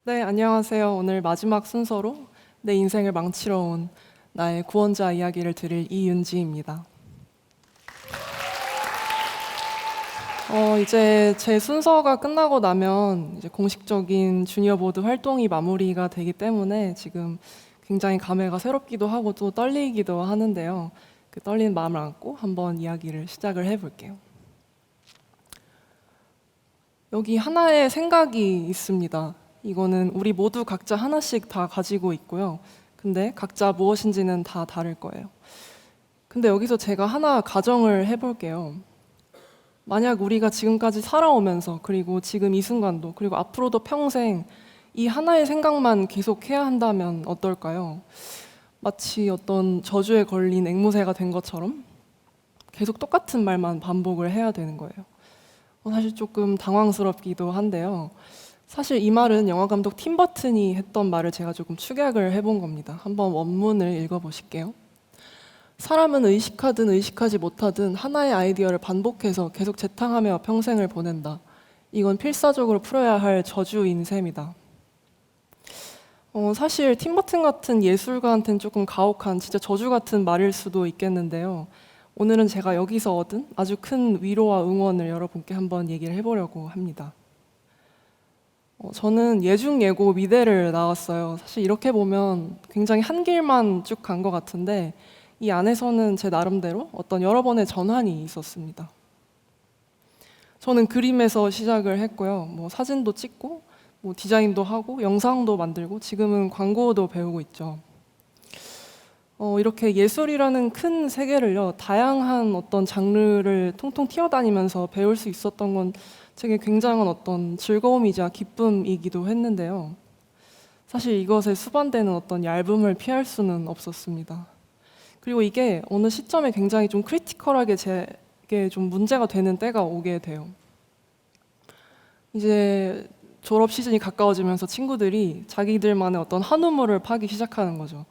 네, 안녕하세요. 오늘 마지막 순서로 내 인생을 망치러 온 나의 구원자 이야기를 드릴 이윤지입니다. 이제 제 순서가 끝나고 나면 이제 공식적인 주니어 보드 활동이 마무리가 되기 때문에 지금 굉장히 감회가 새롭기도 하고 또 떨리기도 하는데요. 그 떨리는 마음을 안고 한번 이야기를 시작을 해볼게요. 여기 하나의 생각이 있습니다. 이거는 우리 모두 각자 하나씩 다 가지고 있고요. 근데 각자 무엇인지는 다 다를 거예요. 근데 여기서 제가 하나 가정을 해볼게요. 만약 우리가 지금까지 살아오면서 그리고 지금 이 순간도 그리고 앞으로도 평생 이 하나의 생각만 계속 해야 한다면 어떨까요? 마치 어떤 저주에 걸린 앵무새가 된 것처럼 계속 똑같은 말만 반복을 해야 되는 거예요. 사실 조금 당황스럽기도 한데요. 사실 이 말은 영화 감독 팀 버튼이 했던 말을 제가 조금 축약을 해본 겁니다. 한번 원문을 읽어보실게요. 사람은 의식하든 의식하지 못하든 하나의 아이디어를 반복해서 계속 재탕하며 평생을 보낸다. 이건 필사적으로 풀어야 할 저주인 셈이다. 사실 팀 버튼 같은 예술가한테는 조금 가혹한 진짜 저주 같은 말일 수도 있겠는데요. 오늘은 제가 여기서 얻은 아주 큰 위로와 응원을 여러분께 한번 얘기를 해보려고 합니다. 저는 예중예고 미대를 나왔어요. 사실 이렇게 보면 굉장히 한 길만 쭉 간 것 같은데 이 안에서는 제 나름대로 어떤 여러 번의 전환이 있었습니다. 저는 그림에서 시작을 했고요. 사진도 찍고 디자인도 하고 영상도 만들고 지금은 광고도 배우고 있죠. 이렇게 예술이라는 큰 세계를요, 다양한 어떤 장르를 통통 튀어다니면서 배울 수 있었던 건 제게 굉장한 어떤 즐거움이자 기쁨이기도 했는데요. 사실 이것에 수반되는 어떤 얇음을 피할 수는 없었습니다. 그리고 이게 어느 시점에 굉장히 좀 크리티컬하게 제게 좀 문제가 되는 때가 오게 돼요. 이제 졸업 시즌이 가까워지면서 친구들이 자기들만의 어떤 한 우물을 파기 시작하는 거죠.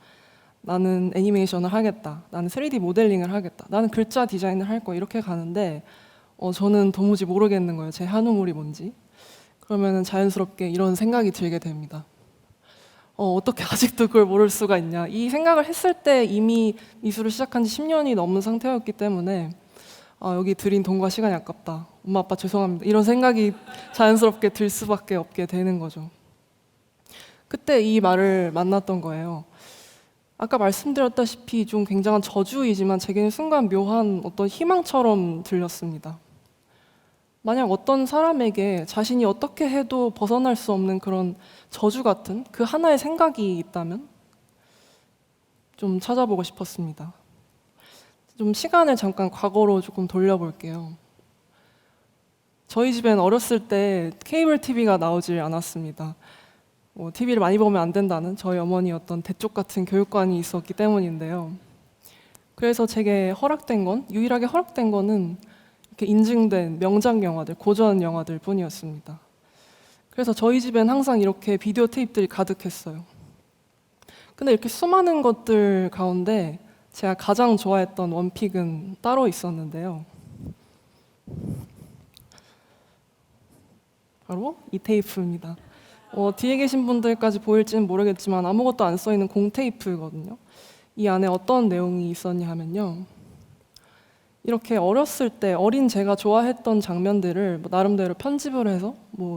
나는 애니메이션을 하겠다. 나는 3D 모델링을 하겠다. 나는 글자 디자인을 할 거야. 이렇게 가는데 저는 도무지 모르겠는 거예요. 제 한 우물이 뭔지. 그러면 자연스럽게 이런 생각이 들게 됩니다. 어떻게 아직도 그걸 모를 수가 있냐. 이 생각을 했을 때 이미 미술을 시작한 지 10년이 넘은 상태였기 때문에 여기 들인 돈과 시간이 아깝다. 엄마 아빠 죄송합니다. 이런 생각이 자연스럽게 들 수밖에 없게 되는 거죠. 그때 이 말을 만났던 거예요. 아까 말씀드렸다시피 좀 굉장한 저주이지만 제게는 순간 묘한 어떤 희망처럼 들렸습니다. 만약 어떤 사람에게 자신이 어떻게 해도 벗어날 수 없는 그런 저주 같은 그 하나의 생각이 있다면 좀 찾아보고 싶었습니다. 좀 시간을 잠깐 과거로 조금 돌려볼게요. 저희 집엔 어렸을 때 케이블 TV가 나오질 않았습니다. TV를 많이 보면 안 된다는 저희 어머니 어떤 대쪽 같은 교육관이 있었기 때문인데요. 그래서 제게 유일하게 허락된 거는 이렇게 인증된 명작 영화들, 고전 영화들 뿐이었습니다. 그래서 저희 집엔 항상 이렇게 비디오 테이프들이 가득했어요. 근데 이렇게 수많은 것들 가운데 제가 가장 좋아했던 원픽은 따로 있었는데요. 바로 이 테이프입니다. 뒤에 계신 분들까지 보일지는 모르겠지만 아무것도 안 써있는 공테이프거든요. 이 안에 어떤 내용이 있었냐 하면요. 이렇게 어렸을 때 어린 제가 좋아했던 장면들을 나름대로 편집을 해서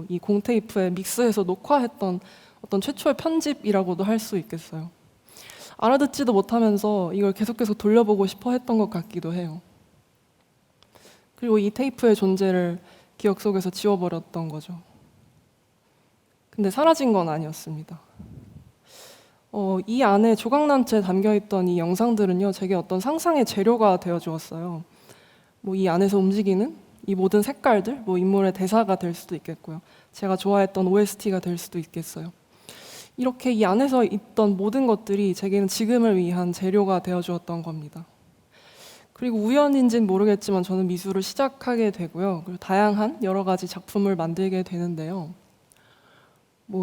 이 공테이프에 믹스해서 녹화했던 어떤 최초의 편집이라고도 할 수 있겠어요. 알아듣지도 못하면서 이걸 계속 돌려보고 싶어 했던 것 같기도 해요. 그리고 이 테이프의 존재를 기억 속에서 지워버렸던 거죠. 근데 사라진 건 아니었습니다. 이 안에 조각난채 담겨있던 이 영상들은요, 제게 어떤 상상의 재료가 되어 주었어요. 이 안에서 움직이는 이 모든 색깔들, 인물의 대사가 될 수도 있겠고요. 제가 좋아했던 OST가 될 수도 있겠어요. 이렇게 이 안에서 있던 모든 것들이 제게는 지금을 위한 재료가 되어 주었던 겁니다. 그리고 우연인지는 모르겠지만 저는 미술을 시작하게 되고요. 그리고 다양한 여러 가지 작품을 만들게 되는데요.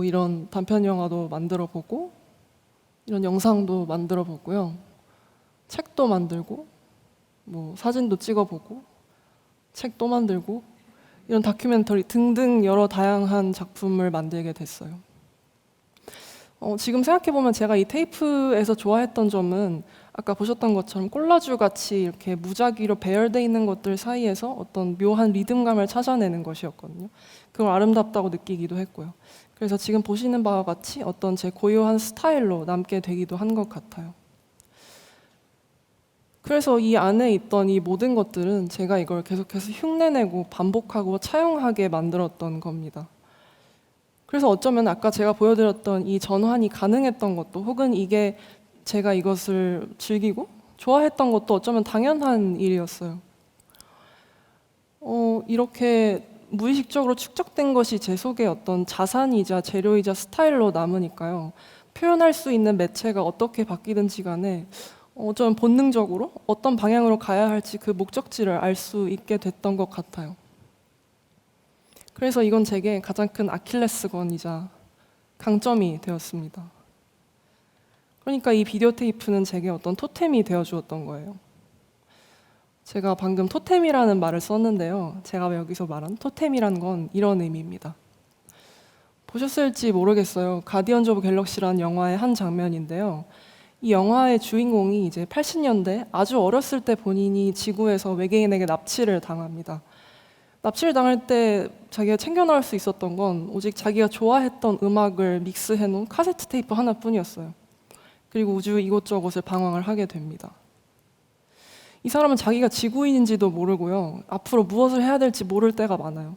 이런 단편 영화도 만들어 보고, 이런 영상도 만들어 보고요. 책도 만들고, 사진도 찍어 보고, 책도 만들고, 이런 다큐멘터리 등등 여러 다양한 작품을 만들게 됐어요. 지금 생각해보면 제가 이 테이프에서 좋아했던 점은 아까 보셨던 것처럼 콜라주 같이 이렇게 무작위로 배열되어 있는 것들 사이에서 어떤 묘한 리듬감을 찾아내는 것이었거든요. 그걸 아름답다고 느끼기도 했고요. 그래서 지금 보시는 바와 같이 어떤 제 고유한 스타일로 남게 되기도 한 것 같아요. 그래서 이 안에 있던 이 모든 것들은 제가 이걸 계속해서 흉내내고 반복하고 차용하게 만들었던 겁니다. 그래서 어쩌면 아까 제가 보여드렸던 이 전환이 가능했던 것도, 혹은 이게 제가 이것을 즐기고 좋아했던 것도 어쩌면 당연한 일이었어요. 이렇게 무의식적으로 축적된 것이 제 속의 어떤 자산이자 재료이자 스타일로 남으니까요. 표현할 수 있는 매체가 어떻게 바뀌든지 간에 어쩌면 본능적으로 어떤 방향으로 가야 할지 그 목적지를 알 수 있게 됐던 것 같아요. 그래서 이건 제게 가장 큰 아킬레스건이자 강점이 되었습니다. 그러니까 이 비디오 테이프는 제게 어떤 토템이 되어주었던 거예요. 제가 방금 토템이라는 말을 썼는데요. 제가 여기서 말한 토템이란 건 이런 의미입니다. 보셨을지 모르겠어요. 가디언즈 오브 갤럭시라는 영화의 한 장면인데요. 이 영화의 주인공이 이제 80년대 아주 어렸을 때 본인이 지구에서 외계인에게 납치를 당합니다. 납치를 당할 때 자기가 챙겨 나올 수 있었던 건 오직 자기가 좋아했던 음악을 믹스해 놓은 카세트 테이프 하나뿐이었어요. 그리고 우주 이곳저곳을 방황을 하게 됩니다. 이 사람은 자기가 지구인인지도 모르고요. 앞으로 무엇을 해야 될지 모를 때가 많아요.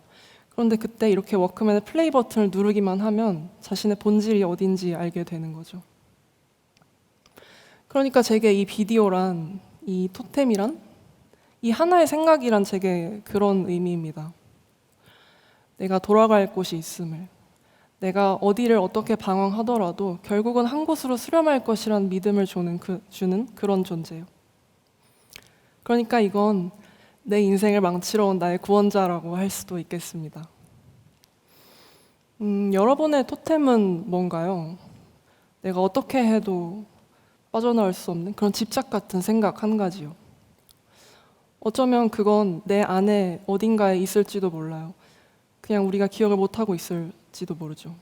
그런데 그때 이렇게 워크맨의 플레이 버튼을 누르기만 하면 자신의 본질이 어딘지 알게 되는 거죠. 그러니까 제게 이 비디오란, 이 토템이란, 이 하나의 생각이란 제게 그런 의미입니다. 내가 돌아갈 곳이 있음을, 내가 어디를 어떻게 방황하더라도 결국은 한 곳으로 수렴할 것이란 믿음을 주는 그런 존재예요. 그러니까 이건 내 인생을 망치러 온 나의 구원자라고 할 수도 있겠습니다. 여러분의 토템은 뭔가요? 내가 어떻게 해도 빠져나올 수 없는 그런 집착 같은 생각 한 가지요. 어쩌면 그건 내 안에 어딘가에 있을지도 몰라요. 그냥 우리가 기억을 못하고 있을지도 모르죠.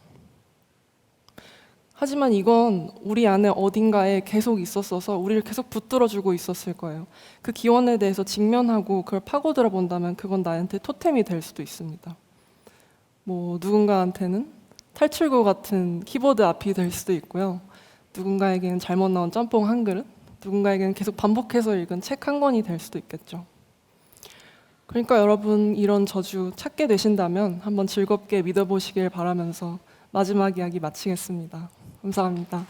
하지만 이건 우리 안에 어딘가에 계속 있었어서 우리를 계속 붙들어주고 있었을 거예요. 그 기원에 대해서 직면하고 그걸 파고들어 본다면 그건 나한테 토템이 될 수도 있습니다. 누군가한테는 탈출구 같은 키보드 앞이 될 수도 있고요. 누군가에게는 잘못 나온 짬뽕 한 그릇, 누군가에게는 계속 반복해서 읽은 책 한 권이 될 수도 있겠죠. 그러니까 여러분 이런 저주 찾게 되신다면 한번 즐겁게 믿어보시길 바라면서 마지막 이야기 마치겠습니다. 감사합니다.